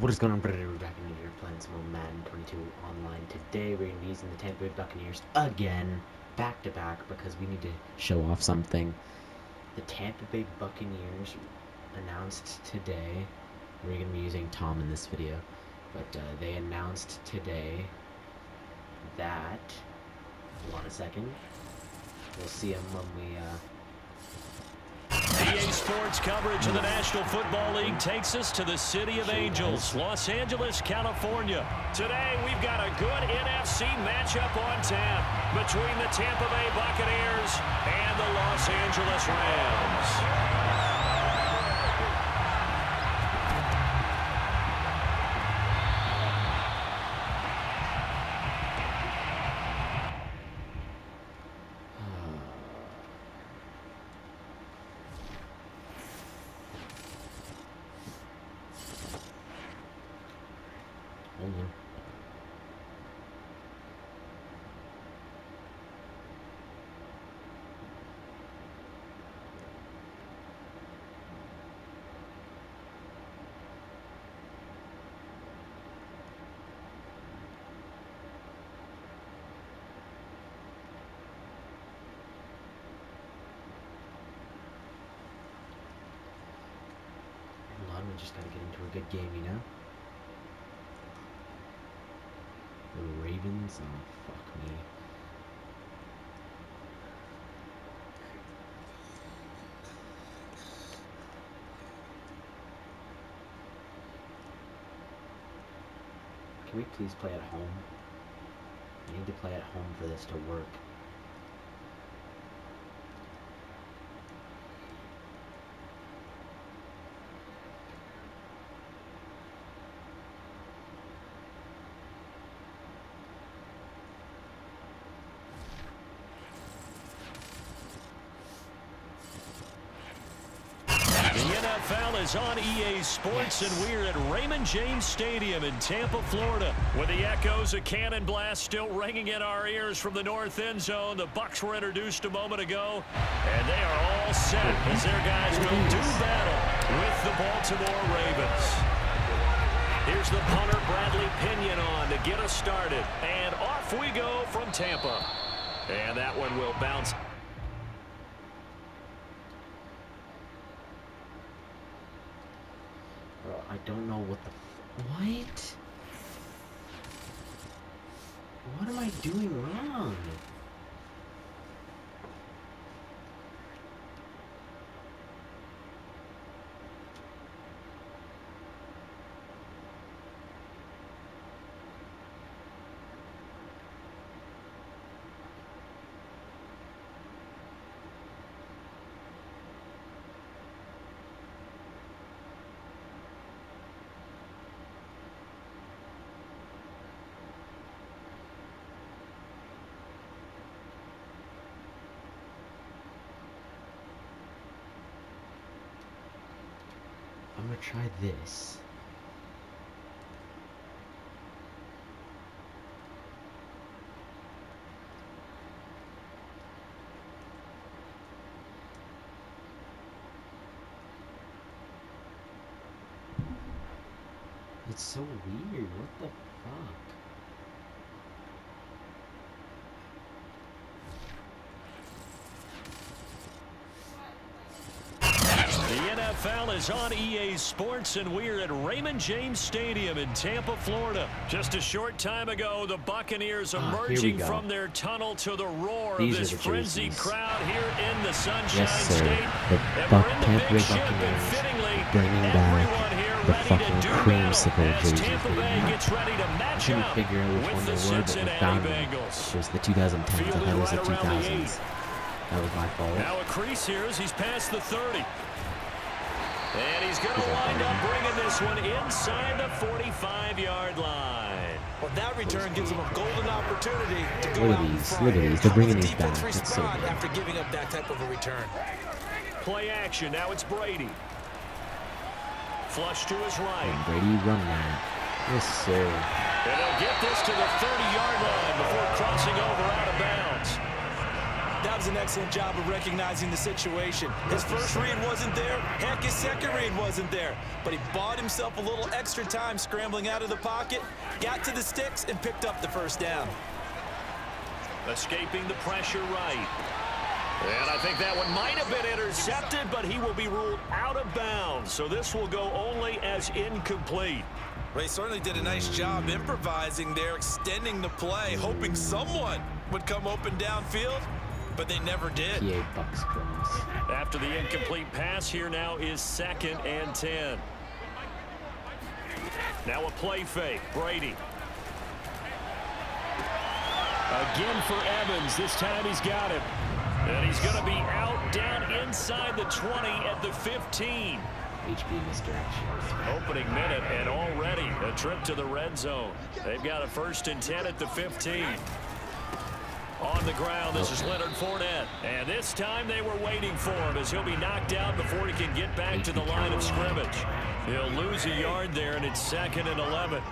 What is going on, Predator? We're back in here playing some more Madden 22 online. Today we're going to be using the Tampa Bay Buccaneers again, back to back, because we need to show off something. The Tampa Bay Buccaneers announced today, we're going to be using Tom in this video, but they announced today that, hold on a second, we'll see them when we, EA Sports coverage of the National Football League takes us to the City of Angels, Los Angeles, California. Today, we've got a good NFC matchup on tap between the Tampa Bay Buccaneers and the Los Angeles Rams. Hold on. We just gotta get into a good game, you know? The Ravens? Oh, fuck me. Can we please play at home? I need to play at home for this to work. NFL is on EA Sports, and we're at Raymond James Stadium in Tampa, Florida. With the echoes of cannon blast still ringing in our ears from the north end zone, the Bucs were introduced a moment ago, and they are all set as their guys will do battle with the Baltimore Ravens. Here's the punter, Bradley Pinion, on to get us started, and off we go from Tampa. And that one will bounce. I don't know what the what? What am I doing wrong? I'm gonna try this. It's so weird. What the fuck? NFL is on EA Sports, and we're at Raymond James Stadium in Tampa, Florida. Just a short time ago, the Buccaneers emerging from their tunnel to the roar of this frenzied crowd here in the Sunshine State. The Tampa Bay Buccaneers bringing back the fucking Creamsicle jerseys. I couldn't figure out which one they were, but we found them. It was the 2010s. I thought it was the 2000s. That was my fault. Now a crease here as he's past the 30. And he's going to wind up bringing this one inside the 45-yard line. Well, that return gives him a golden opportunity to go Look at these. Look at these. They're bringing these back. That's so good. After giving up that type of a return. Play action. Now it's Brady. Flush to his right. And Brady run that. Yes, sir. And they'll get this to the 30-yard line before crossing over out of bounds. That was an excellent job of recognizing the situation. His first read wasn't there. Heck, his second read wasn't there. But he bought himself a little extra time scrambling out of the pocket, got to the sticks, and picked up the first down. Escaping the pressure right. And I think that one might have been intercepted, but he will be ruled out of bounds. So this will go only as incomplete. Well, he certainly did a nice job improvising there, extending the play, hoping someone would come open downfield, but they never did. PA Bucs scrims. After the incomplete pass, here now is 2nd and 10. Now a play fake. Brady. Again for Evans. This time he's got him. And he's going to be out down inside the 20 at the 15. HB misdirection. Opening minute and already a trip to the red zone. They've got a 1st and 10 at the 15. On the ground, this is Leonard Fournette. And this time they were waiting for him as he'll be knocked out before he can get back to the line of scrimmage. He'll lose a yard there, and it's 2nd and 11.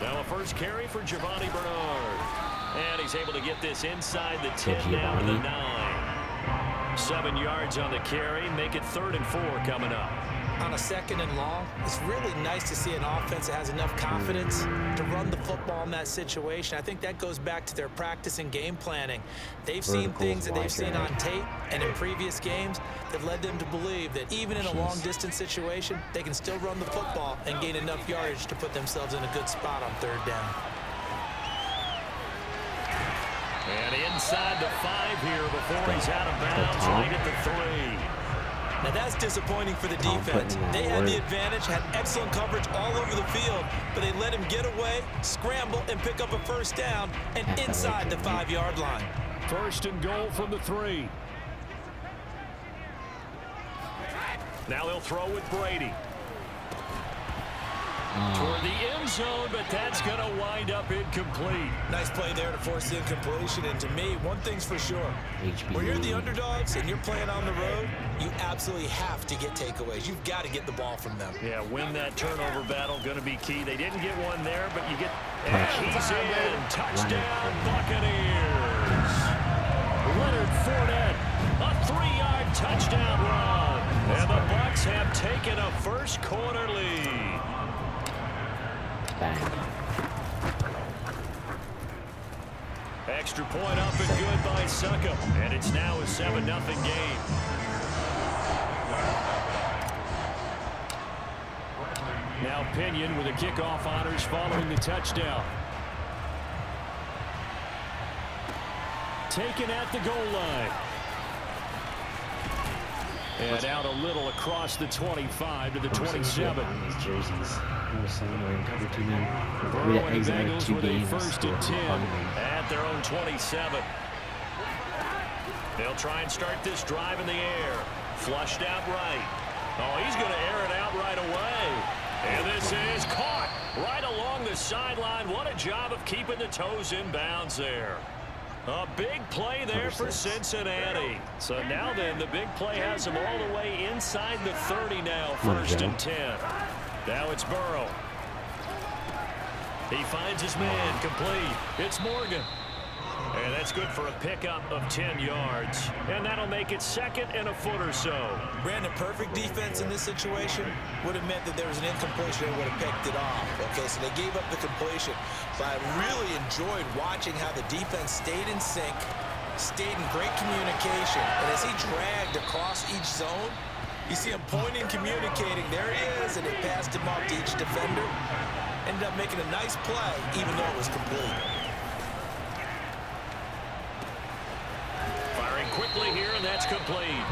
Now a first carry for Giovanni Bernard. And he's able to get this inside the 10 down to the 9. 7 yards on the carry. Make it 3rd and 4 coming up. On a 2nd and long, it's really nice to see an offense that has enough confidence to run the football in that situation. I think that goes back to their practice and game planning. They've seen things that they've seen on tape and in previous games that led them to believe that even in a long-distance situation, they can still run the football and gain enough yardage to put themselves in a good spot on 3rd down. And inside the 5 here before he's out of bounds, right at the 3. Now that's disappointing for the defense. They had the advantage, had excellent coverage all over the field, but they let him get away, scramble, and pick up a 1st down and inside the 5-yard line. 1st and goal from the 3. Now they'll throw with Brady. Toward the end zone, but that's going to wind up incomplete. Nice play there to force the incompletion. And to me, one thing's for sure. When you're the underdogs and you're playing on the road, you absolutely have to get takeaways. You've got to get the ball from them. Yeah, win that turnover battle, going to be key. They didn't get one there, but you get... And he's in. Touchdown, Buccaneers. Leonard Fournette, a 3-yard touchdown run. And the Bucs have taken a first-quarter lead. Bang. Extra point up and good by Suckup. And it's now a 7-0 game. Now Pinion with the kickoff honors following the touchdown. Taken at the goal line. And out a little across the 25 to the 27. These jerseys. We're in cover 2 now. Burrow and Bengals with a 1st and 10 at their own 27. They'll try and start this drive in the air. Flushed out right. Oh, he's going to air it out right away. And this is caught right along the sideline. What a job of keeping the toes in bounds there. A big play there for Cincinnati. So now then, the big play has him all the way inside the 30 now, 1st and 10. Now it's Burrow. He finds his man, complete. It's Morgan. And that's good for a pickup of 10 yards. And that'll make it 2nd and a foot or so. Brandon, perfect defense in this situation would have meant that there was an incompletion and would have picked it off. Okay, so they gave up the completion. But I really enjoyed watching how the defense stayed in sync, stayed in great communication. And as he dragged across each zone, you see him pointing, communicating. There he is, and it passed him off to each defender. Ended up making a nice play, even though it was complete. Firing quickly here, and that's complete.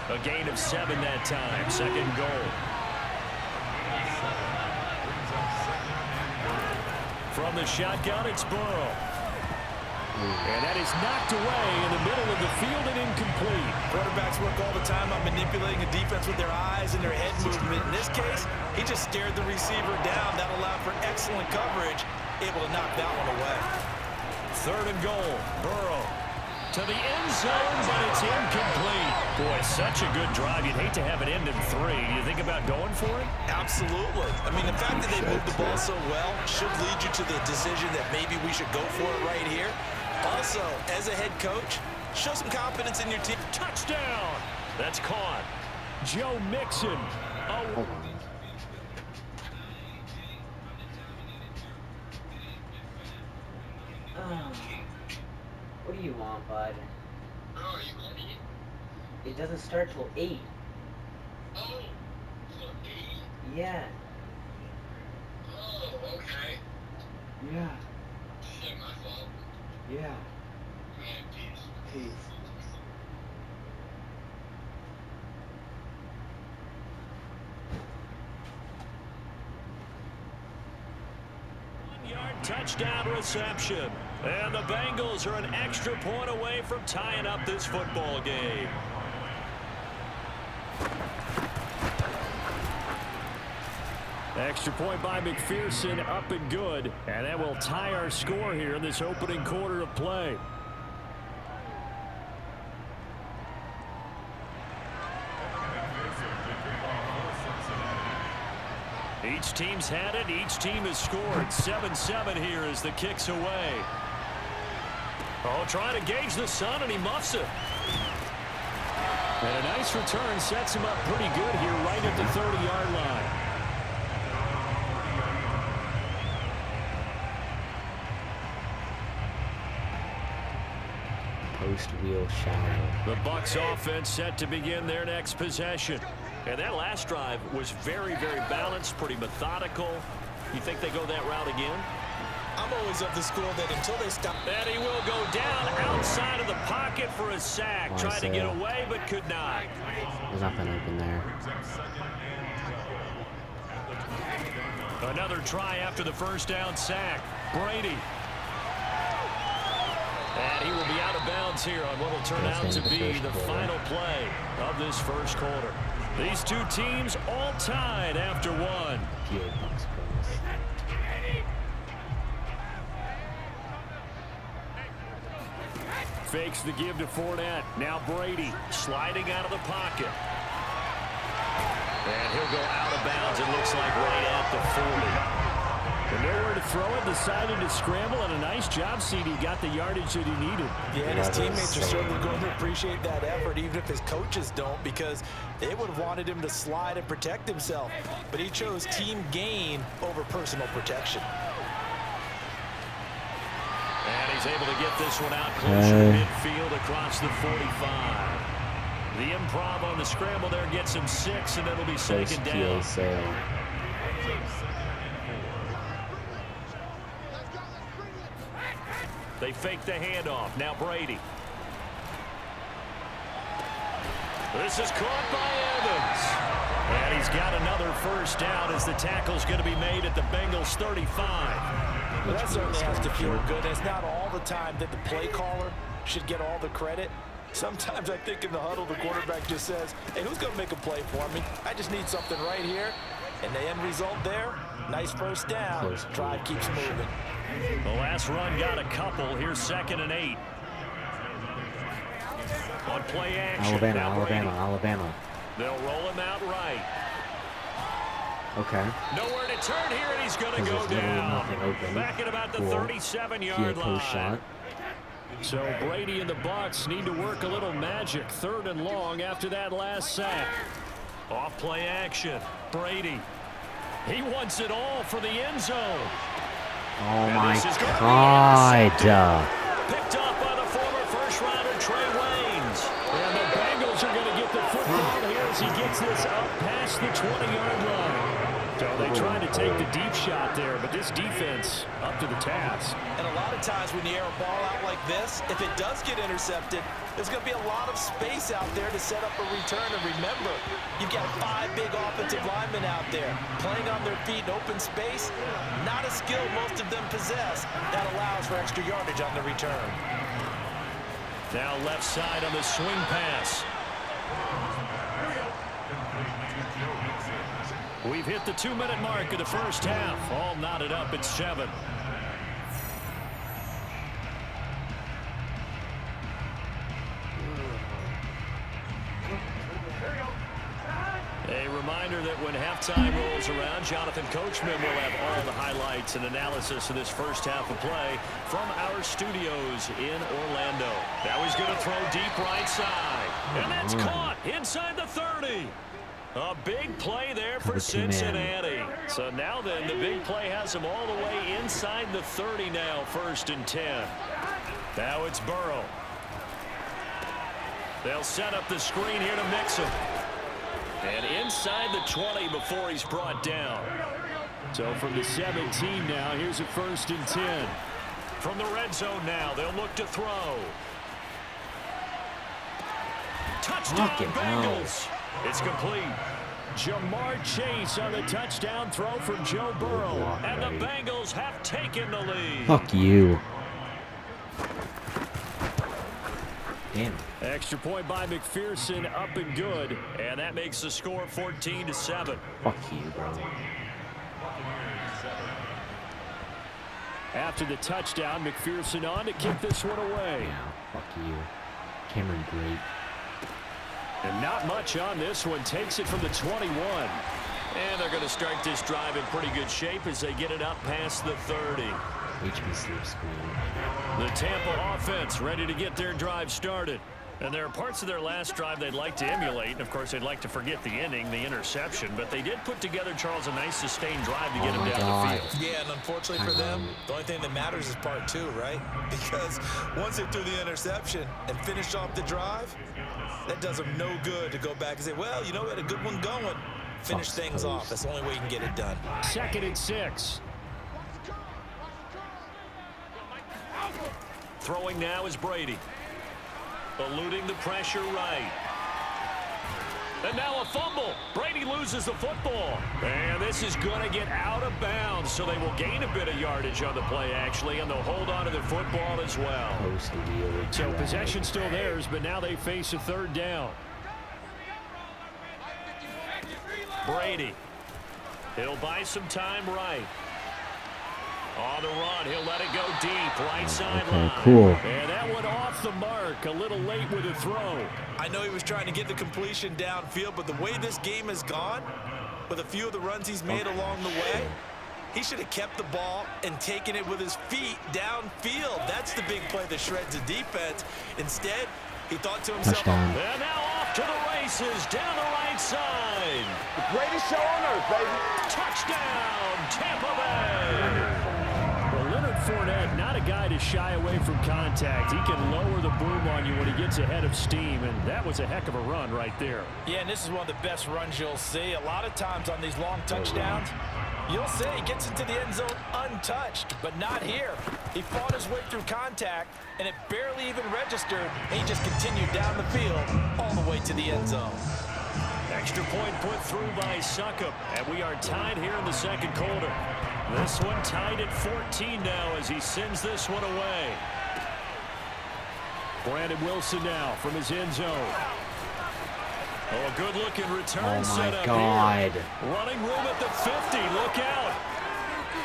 A gain of 7 that time. 2nd goal. From the shotgun, it's Burrow. And that is knocked away in the middle of the field and incomplete. Quarterbacks work all the time on manipulating a defense with their eyes and their head movement. In this case, he just stared the receiver down. That allowed for excellent coverage, able to knock that one away. 3rd and goal. Burrow to the end zone, but it's incomplete. Boy, such a good drive. You'd hate to have it end in 3. Do you think about going for it? I Absolutely. I mean, the fact that they moved the ball so well should lead you to the decision that maybe we should go for it right here. Also, as a head coach, show some confidence in your team. Touchdown! That's caught. Joe Mixon. Oh. Hold on. What do you want, bud? Bro, are you ready? It doesn't start till 8. Oh, so 8? Yeah. Oh, okay. Yeah. Shit, my fault. Yeah. Man, peace. Peace. One-yard touchdown reception. And the Bengals are an extra point away from tying up this football game. Extra point by McPherson, up and good. And that will tie our score here in this opening quarter of play. Each team's had it. Each team has scored. 7-7 here as the kick's away. Oh, trying to gauge the sun, and he muffs it. And a nice return sets him up pretty good here right at the 30-yard line. Post wheel shallow. The Bucs offense set to begin their next possession. And that last drive was very, very balanced, pretty methodical. You think they go that route again? I'm always of the school that until they stop. And he will go down outside of the pocket for a sack. Trying to get away, but could not. There's nothing open there. Another try after the first down sack. Brady. And he will be out of bounds here on what will turn out to be the final play of this first quarter. These two teams all tied after one. Fakes the give to Fournette. Now Brady sliding out of the pocket. And he'll go out of bounds, it looks like right at the 40. And nowhere to throw it, decided to scramble, and a nice job, CD. Got the yardage that he needed. Yeah, and his teammates are certainly going to appreciate that effort, even if his coaches don't, because they would have wanted him to slide and protect himself. But he chose team gain over personal protection. And he's able to get this one out closer to midfield across the 45. The improv on the scramble there gets him 6, and it'll be second down. They fake the handoff. Now Brady. This is caught by Evans. And he's got another first down as the tackle's going to be made at the Bengals 35. Well, that certainly has to feel good. It's not all the time that the play caller should get all the credit. Sometimes I think in the huddle, the quarterback just says, hey, who's going to make a play for me? I just need something right here. And the end result there, nice first down. Drive keeps moving. The last run got a couple. Here's 2nd and 8. On play action. Alabama. They'll roll him out right. Okay. Nowhere to turn here, and he's going to go down. Back at about the 37-yard line. Shot. So Brady and the Bucs need to work a little magic. 3rd and long after that last sack. Off play action. Brady. He wants it all for the end zone. Oh my God. Picked up by the former first-rounder Trey Waynes. And the Bengals are going to get the football here as he gets this up past the 20-yard line. So they tried to take the deep shot there, but this defense up to the task. And a lot of times when you air a ball out like this, if it does get intercepted, there's going to be a lot of space out there to set up a return. And remember, you've got 5 big offensive linemen out there playing on their feet in open space. Not a skill most of them possess that allows for extra yardage on the return. Now left side on the swing pass. We've hit the 2-minute mark of the first half. All knotted up at 7. A reminder reminder that when halftime rolls around, Jonathan Coachman will have all the highlights and analysis of this first half of play from our studios in Orlando. Now he's going to throw deep right side. And that's caught inside the 30. A big play there for Cincinnati. So now then, the big play has him all the way inside the 30 now, 1st and 10. Now it's Burrow. They'll set up the screen here to mix him. And inside the 20 before he's brought down. So from the 17 now, here's a 1st and 10. From the red zone now, they'll look to throw. Touchdown, Bengals. It's complete. Jamar Chase on the touchdown throw from Joe Burrow. And the Bengals have taken the lead. Fuck you. Damn. Extra point by McPherson, up and good. And that makes the score 14-7. Fuck you, bro. After the touchdown, McPherson on to kick this one away. Yeah, fuck you. Cameron Great. And not much on this one. Takes it from the 21. And they're going to start this drive in pretty good shape as they get it up past the 30. HB sleep screen. The Tampa offense ready to get their drive started. And there are parts of their last drive they'd like to emulate. And, of course, they'd like to forget the inning, the interception. But they did put together, Charles, a nice sustained drive to get him down the field. Yeah, and unfortunately for them, the only thing that matters is part 2, right? Because once they threw the interception and finished off the drive, that does them no good to go back and say, well, you know, we had a good one going. Finish things off. That's the only way you can get it done. 2nd and 6. Throwing now is Brady. Eluding the pressure right. And now a fumble. Brady loses the football. And this is going to get out of bounds, so they will gain a bit of yardage on the play, actually, and they'll hold on to the football as well. So possession still theirs, but now they face a 3rd down. Brady. He'll buy some time right. On the run, he'll let it go deep, right sideline. Okay, cool. And that one off the mark, a little late with a throw. I know he was trying to get the completion downfield, but the way this game has gone, with a few of the runs he's made along the way, he should have kept the ball and taken it with his feet downfield. That's the big play that shreds the defense. Instead, he thought to himself, Touchdown. And now off to the races, down the right side. The greatest show on earth, baby. Touchdown, Tampa Bay. Fournette, not a guy to shy away from contact. He can lower the boom on you when he gets ahead of steam, and that was a heck of a run right there. yeah, and this is one of the best runs you'll see. A lot of times on these long touchdowns, you'll see he gets into the end zone untouched, but not here. He fought his way through contact, and it barely even registered, and he just continued down the field all the way to the end zone. Extra point put through by Succop, and we are tied here in the 2nd quarter. This one tied at 14 now as he sends this one away. Brandon Wilson now from his end zone. Oh, a good-looking return set up here. Running room at the 50. Look out.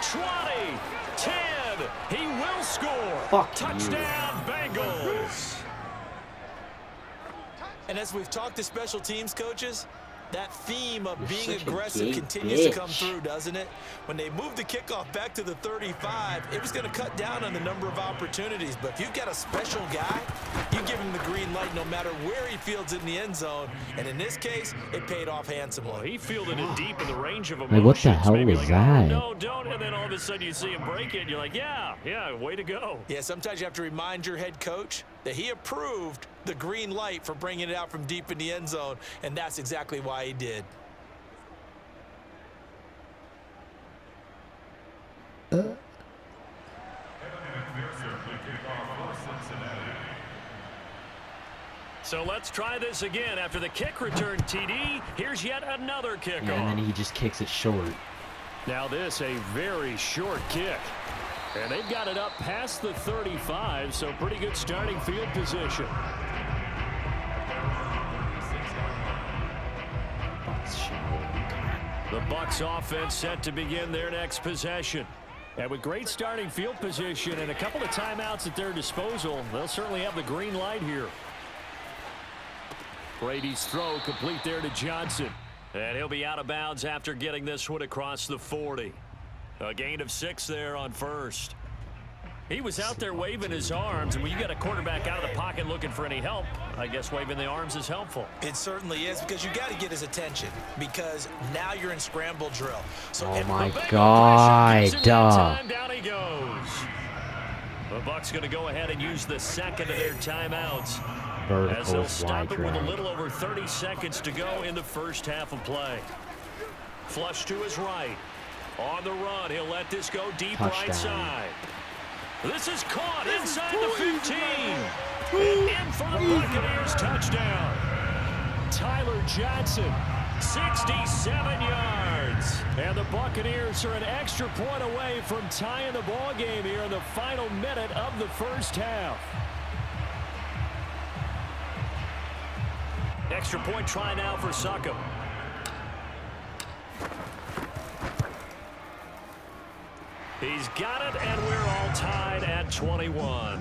20, 10. He will score. Fuck Touchdown, Bengals. And as we've talked to special teams coaches, that theme of You're being such a aggressive gay continues to come bitch. through, doesn't it? When they moved the kickoff back to the 35, it was going to cut down on the number of opportunities. But if you've got a special guy, you give him the green light no matter where he fields in the end zone. And in this case, it paid off handsomely. Well, he fielded it deep in the range of Like, emotions. what the hell Maybe was like, that? Oh, no, don't. And then all of a sudden you see him break it, and you're like, yeah, way to go. Yeah, sometimes you have to remind your head coach that he approved the green light for bringing it out from deep in the end zone, and that's exactly why he did. So let's try this again. After the kick return TD, here's yet another kickoff. Yeah, and then he just kicks it short. Now this, a very short kick. And they've got it up past the 35, so pretty good starting field position. The Bucs offense set to begin their next possession. And with great starting field position and a couple of timeouts at their disposal, they'll certainly have the green light here. Brady's throw complete there to Johnson. And he'll be out of bounds after getting this one across the 40. A gain of 6 there on first. He was out there waving his arms, and when you get a quarterback out of the pocket looking for any help, I guess waving the arms is helpful. It certainly is, because you got to get his attention, because now you're in scramble drill. So Oh my God. Down he goes. The Bucs going to go ahead and use the second of their timeouts. As they'll stop it with a little over 30 seconds to go in the first half of play. Flush to his right. On the run, he'll let this go deep right side. This is caught inside the 15. And in for the Buccaneers touchdown. Tyler Johnson, 67 yards. And the Buccaneers are an extra point away from tying the ball game here in the final minute of the first half. Extra point try now for Succop. He's got it, and we're all tied at 21.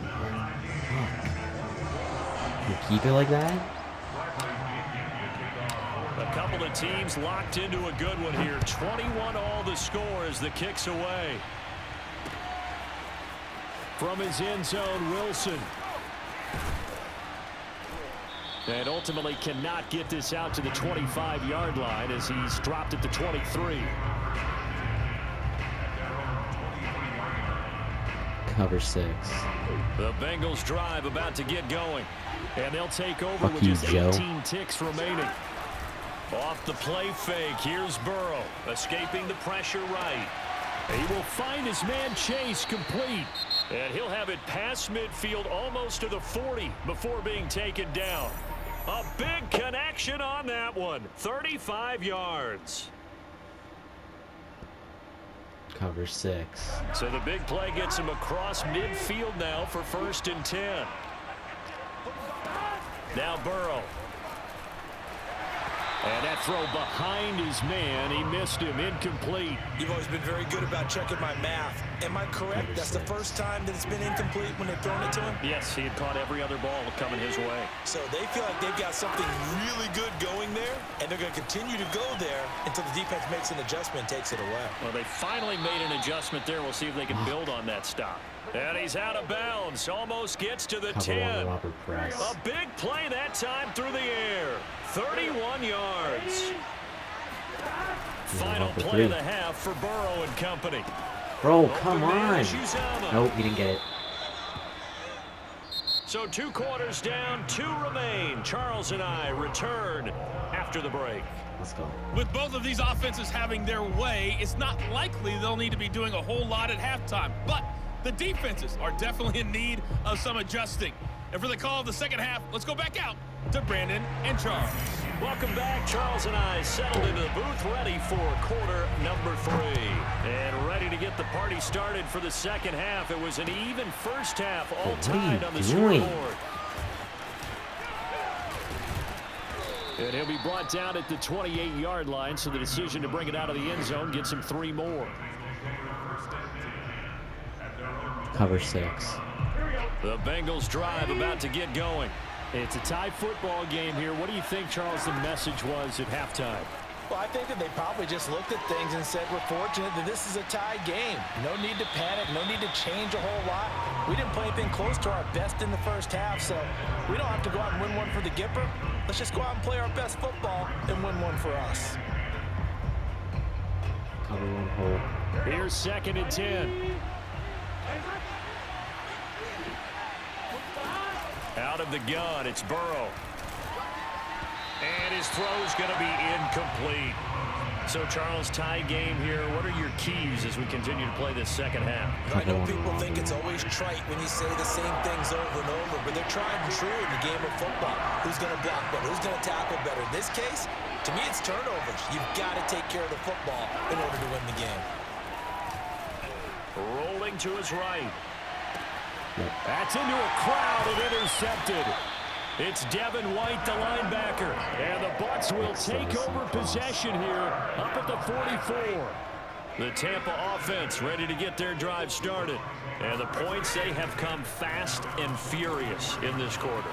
Can you keep it like that? A couple of teams locked into a good one here. 21 all the score as the kick's away. From his end zone, Wilson. And ultimately cannot get this out to the 25-yard line as he's dropped at the 23. Cover 6. The Bengals drive about to get going. And they'll take over with just 18 ticks remaining. Off the play fake, here's Burrow, escaping the pressure right. He will find his man Chase complete. And he'll have it past midfield almost to the 40 before being taken down. A big connection on that one. 35 yards. Cover 6. So the big play gets him across midfield now for 1st and 10. Now Burrow. And that throw behind his man. He missed him. Incomplete. You've always been very good about checking my math. Am I correct? That's the first time that it's been incomplete when they've thrown it to him? Yes, he had caught every other ball coming his way. So they feel like they've got something really good going there, and they're going to continue to go there until the defense makes an adjustment and takes it away. Well, they finally made an adjustment there. We'll see if they can build on that stop. And he's out of bounds. Almost gets to the 10. A big play that time through the air. 31 yards. Final play of the half for Burrow and company. Bro, come on. Nope, he didn't get it. So 2 quarters down, 2 remain. Charles and I return after the break. Let's go. With both of these offenses having their way, it's not likely they'll need to be doing a whole lot at halftime. But the defenses are definitely in need of some adjusting. And for the call of the second half, let's go back out to Brandon and Charles. Welcome back. Charles and I settled into the booth, ready for quarter number 3. And ready to get the party started for the second half. It was an even first half, all tied on the scoreboard. And he'll be brought down at the 28-yard line, so the decision to bring it out of the end zone gets him 3 more. Cover 6. The Bengals drive about to get going. It's a tie football game here. What do you think, Charles, the message was at halftime? Well, I think that they probably just looked at things and said, we're fortunate that this is a tie game. No need to panic, no need to change a whole lot. We didn't play anything close to our best in the first half, so we don't have to go out and win one for the Gipper. Let's just go out and play our best football and win one for us. Cover 1 hole. Here's 2nd and 10. Out of the gun, it's Burrow. And his throw's going to be incomplete. So, Charles, tie game here. What are your keys as we continue to play this second half? I know people think it's always trite when you say the same things over and over, but they're tried and true in the game of football. Who's going to block better? Who's going to tackle better? In this case, to me, it's turnovers. You've got to take care of the football in order to win the game. Rolling to his right. That's into a crowd and intercepted. It's Devin White, the linebacker. And the Bucs will take over possession here up at the 44. The Tampa offense ready to get their drive started. And the points, they have come fast and furious in this quarter.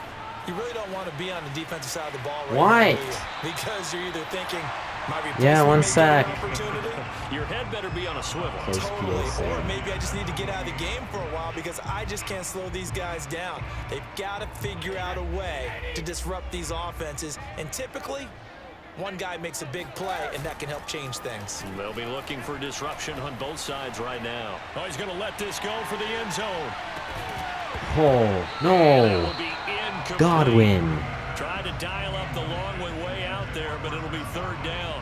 You really don't want to be on the defensive side of the ball right now, What? because you're either thinking, My Yeah, replacement one may get sack. an opportunity. Your head better be on a swivel. Close Totally. PSA. Or maybe I just need to get out of the game for a while because I just can't slow these guys down. They've got to figure out a way to disrupt these offenses. And typically, one guy makes a big play, and that can help change things. They'll be looking for disruption on both sides right now. Oh, he's going to let this go for the end zone. Oh, That no. will be incomplete. Godwin. Tried to dial up the long one way out there, but it'll be third down.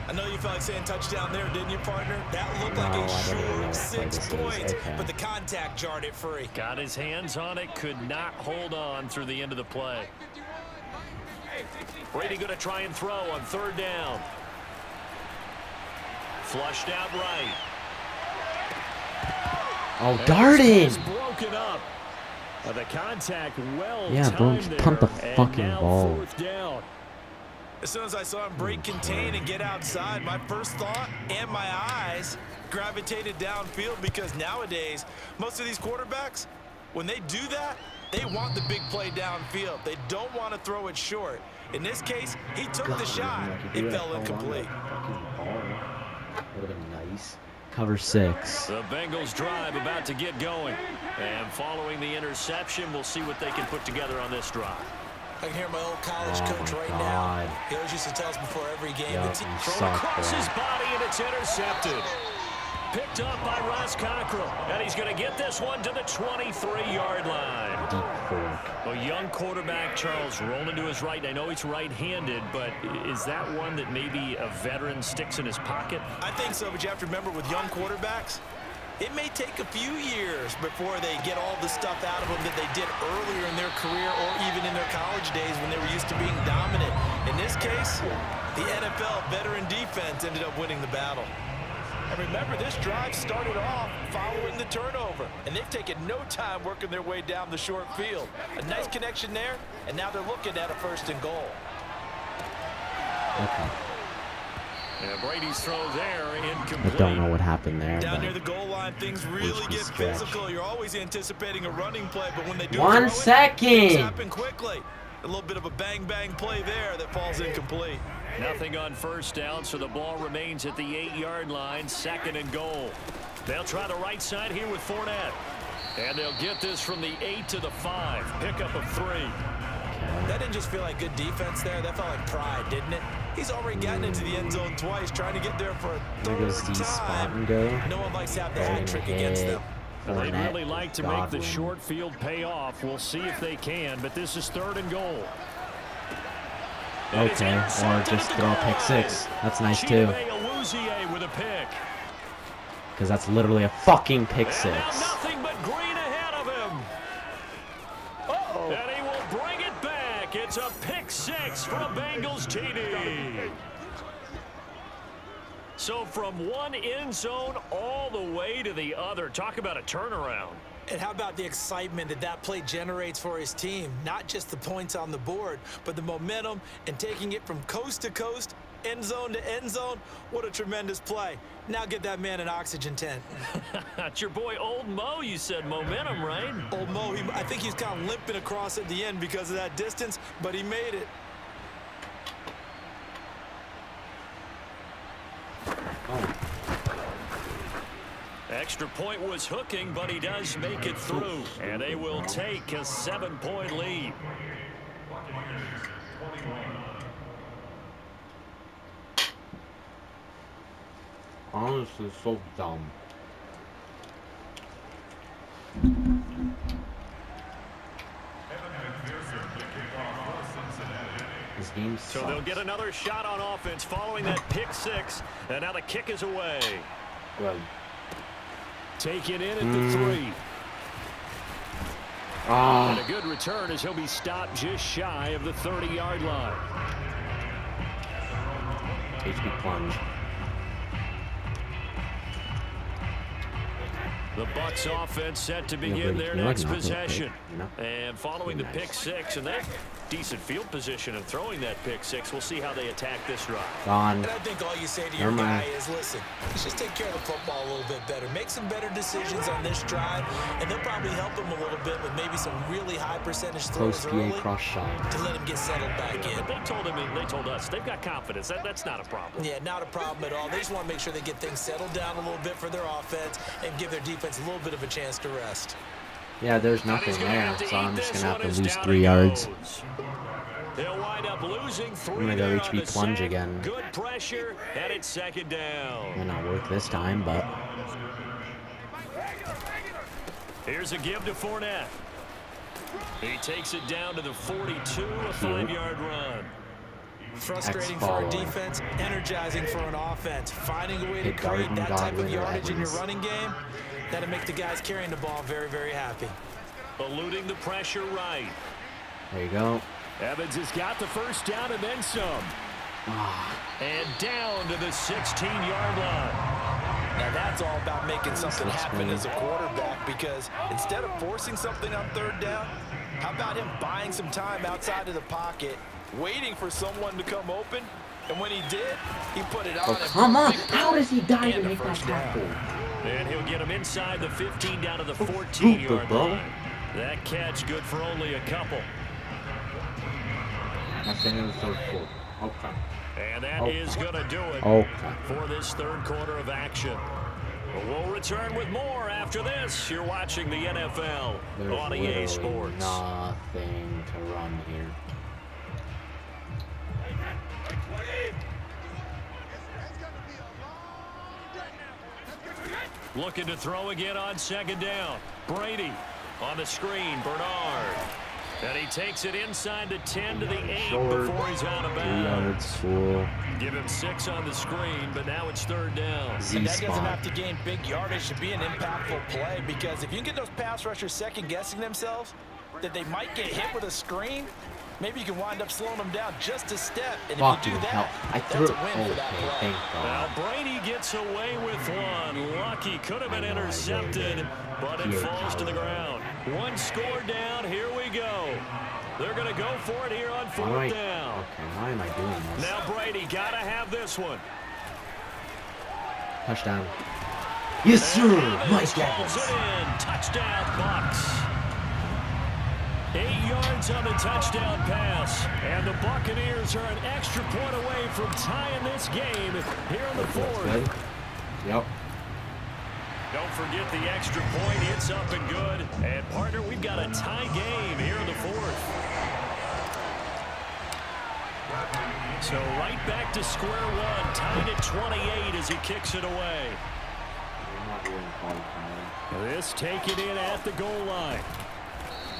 I know you felt like saying touchdown there, didn't you, partner? That looked like No, a I don't even know sure what 6 play this is. points, Okay. but the contact jarred it free. Got his hands on it, could not hold on through the end of the play. Brady going to try and throw on third down. Flushed out right. Oh, And darn this it. is broken up. The contact well Yeah, bro, timed just there. punt the And fucking now ball. fourth down. As soon as I saw him break contain and get outside, my first thought and my eyes gravitated downfield because nowadays, most of these quarterbacks, when they do that, they want the big play downfield. They don't want to throw it short. In this case, he took the shot. It fell incomplete. Would have been nice. Cover 6. The Bengals drive about to get going. And following the interception, we'll see what they can put together on this drive. I can hear my old college Oh coach my right God. now. He always used to tell us before every game. Yeah, the team you Thrown suck, across bro. his body, and it's intercepted. Picked up by Ross Cockrell. And he's going to get this one to the 23-yard line. Deep fork. A young quarterback, Charles, rolling to his right. I know he's right-handed, but is that one that maybe a veteran sticks in his pocket? I think so, but you have to remember with young quarterbacks, it may take a few years before they get all the stuff out of them that they did earlier in their career or even in their college days when they were used to being dominant. In this case, the NFL veteran defense ended up winning the battle. And remember, this drive started off following the turnover, and they've taken no time working their way down the short field. A nice connection there, and now they're looking at a 1st and goal. Okay. And Brady's throw there, I incomplete. don't know what happened there. Down but near the goal line, things really get stretch. physical. You're always anticipating a running play, but when they do 1 throw it, second. things happen quickly. A little bit of a bang-bang play there that falls incomplete. Nothing on first down, so the ball remains at the 8-yard line, 2nd and goal. They'll try the right side here with Fournette. And they'll get this from the 8 to the 5. Pickup of 3. That didn't just feel like good defense there. That felt like pride, didn't it? He's already gotten into the end zone twice, trying to get there for a There goes third the spot time. and go. No one likes to have the Right hat in trick the against head. them. Well, they'd Fournette, really like to make Godwin. the short field pay off. We'll see if they can, but this is 3rd and goal. And it's Okay, or intercepted just at the throw a goal pick line. 6. That's nice too. Chidobe Awuzie with a pick. Because that's literally a fucking pick And 6. now nothing but green ahead of him. And he will bring it back. It's a pick 6 for a Bengals TD. So from one end zone all the way to the other. Talk about a turnaround. And how about the excitement that that play generates for his team? Not just the points on the board, but the momentum and taking it from coast to coast, end zone to end zone. What a tremendous play. Now get that man an oxygen tent. It's your boy Old Mo, you said. Momentum, right? Old Mo, I think he's kind of limping across at the end because of that distance, but he made it. Extra point was hooking, but he does make it through. And they will take a 7-point lead. Honestly, so dumb. This game sucks. So they'll get another shot on offense following that pick 6. And now the kick is away. Good. Taken in at the 3. And a good return as he'll be stopped just shy of the 30-yard line. HP plunge. The Bucs offense set to begin Brady, their can you, like, next not throw a pick? possession. You know? And following the Nice. pick 6, and that decent field position and throwing that pick six. We'll see how they attack this drive. Gone. And I think all you say to your guy is, listen, let's just take care of the football a little bit better. Make some better decisions on this drive, and they'll probably help him a little bit with maybe some really high percentage throws Close early PA cross shot. to let him get settled back in. But they told him, and they told us, they've got confidence. That's not a problem. Yeah, not a problem at all. They just want to make sure they get things settled down a little bit for their offense and give their defense a little bit of a chance to rest. Yeah, there's nothing there, so I'm just going to have to lose 3 yards. They'll wind up losing 3. I'm going to go HB plunge again. Good pressure, and it's second down. Might not work this time, but... Here's a give to Fournette. He takes it down to the 42, a 5-yard run. Frustrating for a defense, energizing for an offense. Finding a way to create that type of yardage in your running game, that'll make the guys carrying the ball very, very happy. Eluding the pressure right. There you go. Evans has got the first down and then some. And down to the 16-yard line. Now that's all about making something happen as a quarterback, because instead of forcing something on third down, how about him buying some time outside of the pocket, waiting for someone to come open, and when he did, he put it on. Oh, come on! How does he die to make that tackle? And he'll get him inside the 15 down to the 14-yard line. That catch good for only a couple. I think it was third quarter. Okay. And that is going to do it for this third quarter of action. We'll return with more after this. You're watching the NFL on EA Sports. Nothing to run here. Looking to throw again on second down. Brady on the screen. Bernard. And he takes it inside the 10 to the 8 before he's out of bounds. Give him 6 on the screen, but now it's third down. And that doesn't have to gain big yardage to be an impactful play, because if you can get those pass rushers second-guessing themselves, that they might get hit with a screen, maybe you can wind up slowing them down just a step. And if you do that, that's a win for that play. Now Brady gets away with one. Lucky could have been intercepted, but it falls to the ground. One score down. Here we go. They're going to go for it here on fourth down. Okay, why am I doing this? Now Brady got to have this one. Touchdown. Yes, sir. Mike Evans. Touchdown, Bucs. 8 yards on the touchdown pass. And the Buccaneers are an extra point away from tying this game here in the fourth. Yep. Don't forget the extra point. It's up and good. And, partner, we've got a tie game here in the fourth. So right back to square one. Tied at 28 as he kicks it away. This taken in at the goal line.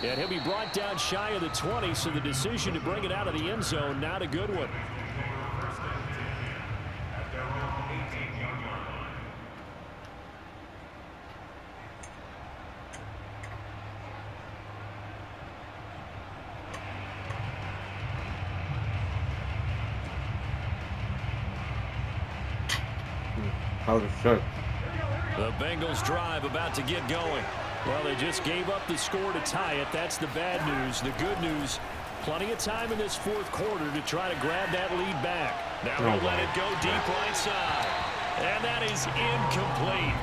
And he'll be brought down shy of the 20, so the decision to bring it out of the end zone, not a good one. The Bengals drive about to get going. Well, they just gave up the score to tie it. That's the bad news. The good news, plenty of time in this fourth quarter to try to grab that lead back. Now they'll let it go deep right side. And that is incomplete.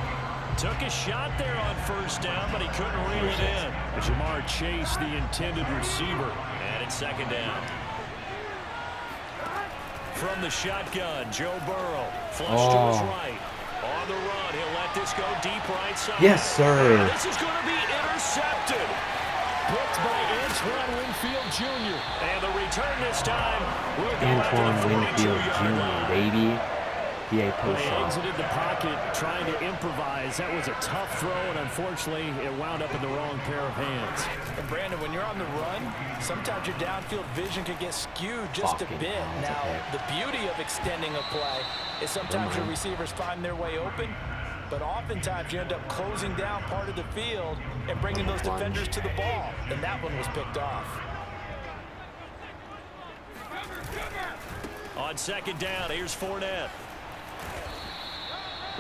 Took a shot there on first down, but he couldn't reel it in. Jamar Chase, the intended receiver. And it's second down. From the shotgun, Joe Burrow. Flush to his right. On the run, he'll let this go deep right side. Yes, sir. And this is going to be intercepted. Picked by Antoine Winfield Jr. And the return this time will go Antoine Winfield Jr., baby. PA post He shot. exited the pocket trying to improvise. That was a tough throw, and unfortunately, it wound up in the wrong pair of hands. And Brandon, when you're on the run, sometimes your downfield vision can get skewed just a bit. Now, the beauty of extending a play is sometimes your receivers find their way open, but oftentimes you end up closing down part of the field and bringing those defenders to the ball, and that one was picked off. On second down, here's Fournette.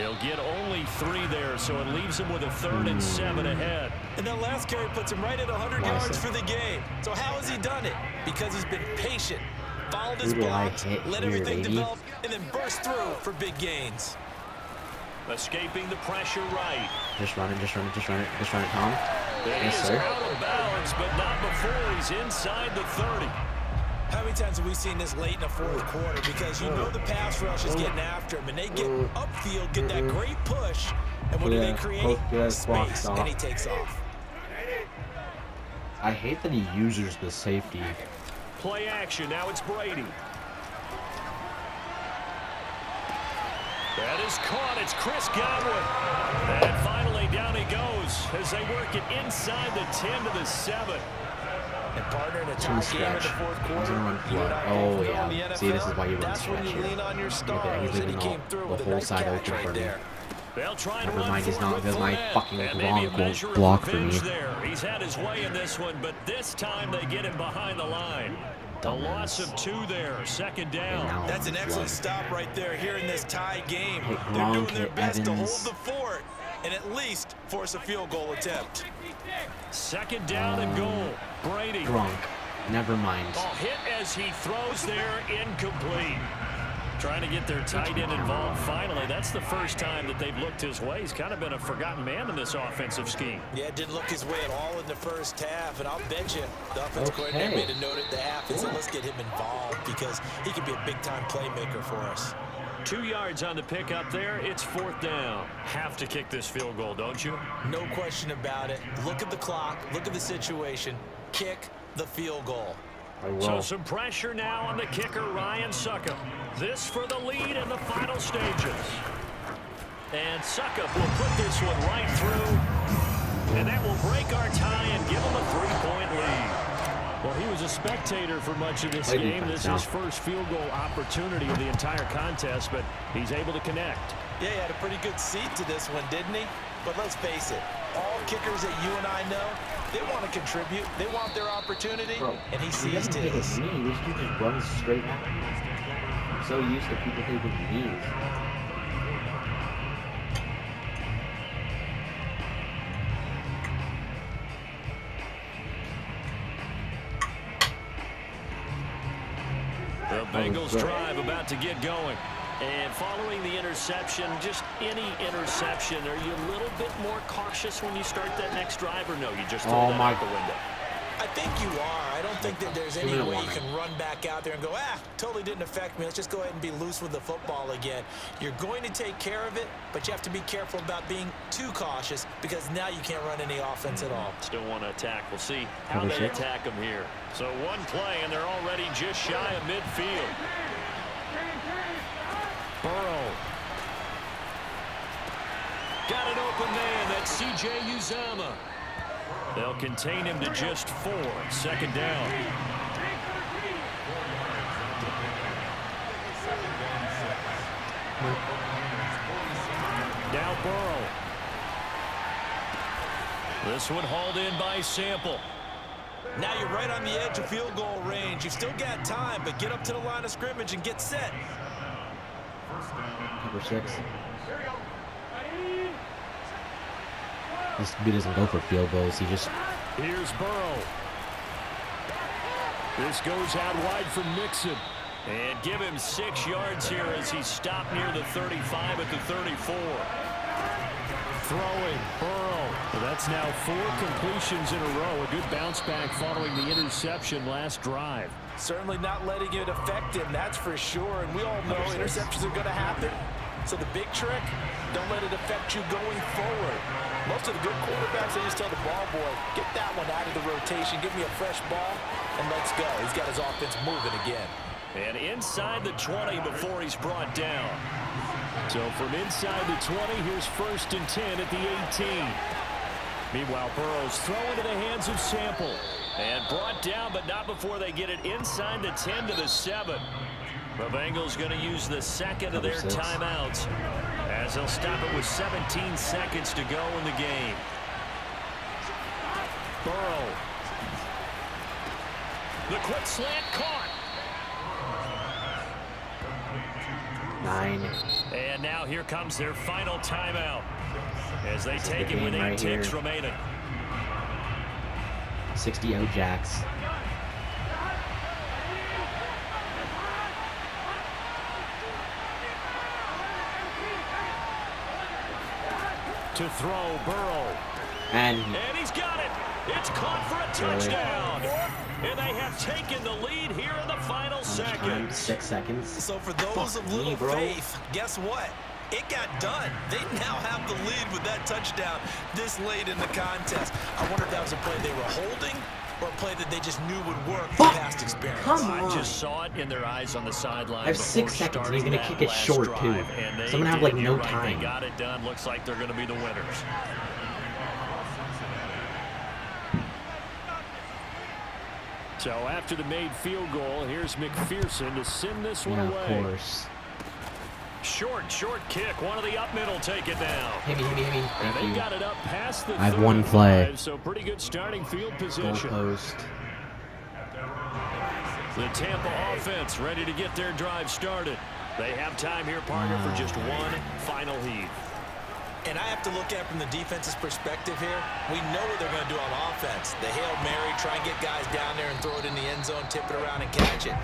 He'll get only 3 there, so it leaves him with a 3rd and 7 ahead. And that last carry puts him right at 100 yards for the game. So how has he done it? Because he's been patient, followed his blocks, let everything develop, and then burst through for big gains. Escaping the pressure right. Just run it, Tom. Yes, sir. Out of bounds, but not before he's inside the 30. How many times have we seen this late in the fourth quarter? Because you know the pass rush is getting after him, and they get upfield, get that great push, and what do they create? Space, and he takes off. I hate that he uses the safety. Play action, now it's Brady. That is caught, it's Chris Godwin. And finally down he goes as they work it inside the 10 to the 7. And partner in a tie game in the fourth quarter. Oh yeah. See, this is why you run That's when stretch you here. lean on your stars, and he came through with a nice catch right there. They'll try and Never run mind, he's not, because my Fournette, fucking and maybe a Gronk measure won't of block for me. revenge there. He's had his way in this one, but this time they get him behind the line. A loss of 2 there, 2nd down. That's an excellent stop right there here in this tie game. Hit They're Gronk, doing their hit best to hold Evans. the fort and at least force a field goal attempt. 2nd down and goal. Brady. Gronk. Never mind. Ball hit as he throws there, incomplete. Trying to get their tight end involved finally. That's the first time that they've looked his way. He's kind of been a forgotten man in this offensive scheme. Yeah, it didn't look his way at all in the first half, and I'll bet you the offensive coordinator made a note at the half and said, let's get him involved because he could be a big-time playmaker for us. 2 yards on the pickup there. It's 4th down. Have to kick this field goal, don't you? No question about it. Look at the clock. Look at the situation. Kick the field goal. So some pressure now on the kicker, Ryan Suckup. This for the lead in the final stages. And Suckup will put this one right through. And that will break our tie and give him a 3-point lead. Well, he was a spectator for much of this game. This is his first field goal opportunity of the entire contest, but he's able to connect. Yeah, he had a pretty good seat to this one, didn't he? But let's face it, all kickers that you and I know, they want to contribute. They want their opportunity, and he seized his. This dude just runs straight at me. I'm so used to people taking knees. The Bengals drive about to get going. And following the interception, just any interception, are you a little bit more cautious when you start that next drive, or no, you just throw that out the window? I think you are. I don't think that there's any way you can run back out there and go, totally didn't affect me. Let's just go ahead and be loose with the football again. You're going to take care of it, but you have to be careful about being too cautious because now you can't run any offense at all. Still want to attack. We'll see how they attack them here. So one play, and they're already just shy of midfield. Burrow. Got an open man. That's C.J. Uzomah. They'll contain him to just 4. 2nd down. Now Burrow. This one hauled in by Sample. Now you're right on the edge of field goal range. You've still got time, but get up to the line of scrimmage and get set. Number 6. This dude doesn't go for field goals. He just... Here's Burrow. This goes out wide from Mixon. And give him 6 yards here as he stopped near the 35 at the 34. Throwing, Burrow. Well, that's now 4 completions in a row. A good bounce back following the interception last drive. Certainly not letting it affect him, that's for sure. And we all know interceptions are going to happen. So the big trick, don't let it affect you going forward. Most of the good quarterbacks, they just tell the ball boy, get that one out of the rotation, give me a fresh ball, and let's go. He's got his offense moving again. And inside the 20 before he's brought down. So from inside the 20, here's 1st and 10 at the 18. Meanwhile, Burrow's thrown into the hands of Sample. And brought down, but not before they get it inside the 10 to the 7. The Bengals going to use the 2nd of their timeouts as they'll stop it with 17 seconds to go in the game. Burrow. The quick slant caught. 9. And now here comes their final timeout as they This is take the it with game 8 right ticks here. remaining. 60 Jacks. To throw, Burrow. And And he's got it. It's caught for a touchdown. And they have taken the lead here in the final how much time? seconds. 6 seconds. So for those Fuck of me, little bro. faith, guess what? It got done. They now have the lead with that touchdown this late in the contest. I wonder if that was a play they were holding or a play that they just knew would work from Fuck. past experience. Come I on. just saw it in their eyes on the sideline. I have 6 seconds, and he's gonna kick it short, too. So I'm gonna have, like, no time. They got it done. Looks like they're going to be the winners. So after the made field goal, here's McPherson to send this one Yeah, away. of course. Short kick. One of the up middle take it now. Hit me. And Thank they you. got it up past the I have one play. 35, so pretty good starting field Goal position. post. The Tampa offense ready to get their drive started. They have time here, partner, for just one final heave. And I have to look at it from the defense's perspective here. We know what they're going to do on offense. The Hail Mary, try and get guys down there and throw it in the end zone, tip it around and catch it.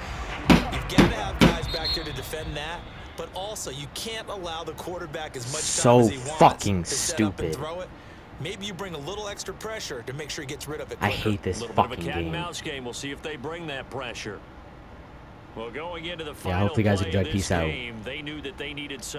You've got to have guys back there to defend that. But also, you can't allow the quarterback as much time as he wants fucking to set up and stupid. throw it. Maybe you bring a little extra pressure to make sure he gets rid of it I quicker. hate this A little bit of a fucking cat and game. mouse game. We'll see if they bring that pressure. Well, going into the Yeah, final hopefully you guys play of enjoyed. this Peace out. game, they knew that they needed some